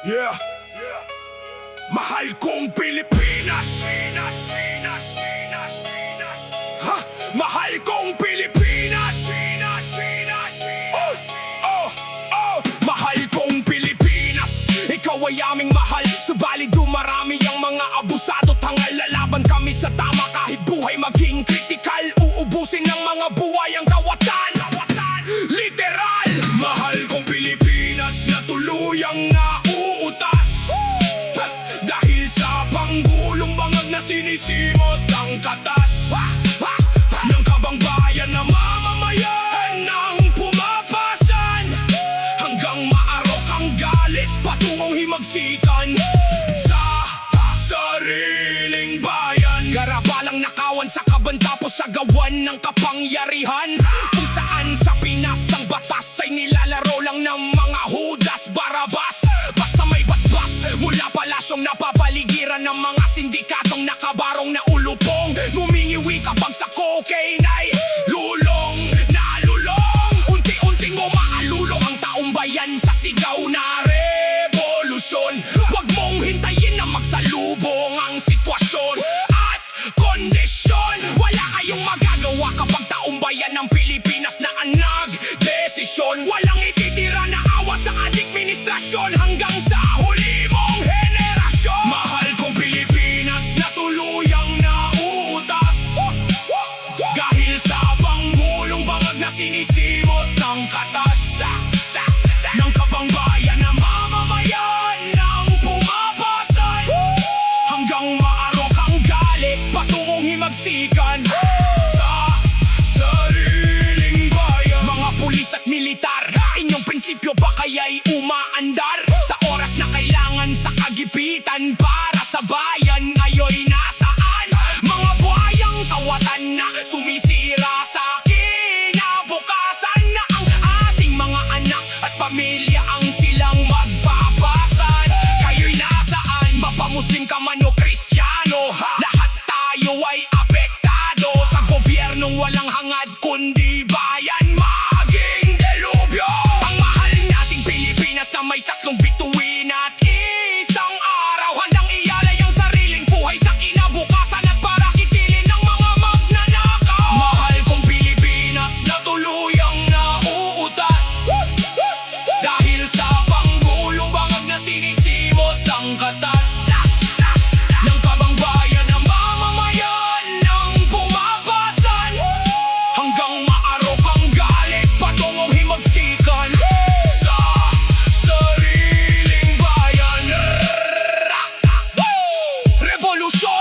Yeah. Mahal kong Pilipinas. Ha? Mahal kong Pilipinas. Mahal kong Pilipinas. Ikaw ay aming mahal, subalit dumarami ang mga abusado. Tangal lalaban kami sa tama kahit buhay maging kritikal. Uubusin ng mga buhay ang kawatan. Literal. Mahal kong Pilipinas na tuluyang nauutas. Dahil sa panggulong bangag na sinisimot ang katas ng kabangbayan na mamamayan ng pumapasan, hanggang maarok ang galit patungong himagsikan sa sariling bayan. Garabalang nakawan sa kaban tapos sagawan ng kapangyarihan, kung saan sa Pinas ang batas ay nilalaro lang ng mga Judas Barabas. Basta may basbas mula palasyong napapaligiran ng mga sindikatong nakabarong na ulupong. Ngumingiwi kapag sa cocaine ay lulong na lulong. Unti-unting umaalulong ang taong bayan sa sigaw na revolusyon. Huwag mong hintayin na magsalubong ang sitwasyon at kondisyon. Wala kayong magagawa kapag taong bayan ng Pilipinas na ang nagdesisyon. Walang ititira na awa sa administrasyon hanggang sa huli mong henerasyon. Mahal kong Pilipinas na tuluyang nauutas. Dahil sa panggulong bangag na sinisimot ng katas ng kabangbayan na mamamayan ng pumapasan, hanggang maarok ang galit patungong himagsikan sa sariling bayan. Mga pulis at militar, inyong prinsipyo ba kaya'y umaandar? Sa oras na kailangan sa kagipitan para sa bayan, ngayon nasaan? Mga buhayang kawatan na sumisira sa kinabukasan, na ang ating mga anak at pamilya ang silang magpapasan. Kayo'y nasaan? Mapamuslim ka man o Kristiyano, lahat tayo ay apektado sa gobyernong walang hangad kundi bayan maging delubyo. Ang mahal nating Pilipinas na may tatlong bituin at isang araw, handang ialay ang sariling buhay sa kinabukasan at para kitilin ng mga magnanakaw. Mahal kong Pilipinas na tuluyang nauutas. Dahil sa panggulong bangag na sinisimot ang katas ng kabangbayan na mamamayan ng pumapasan, hanggang maarok ang galit patungong himagsikan sa sariling bayan. Revolusyon!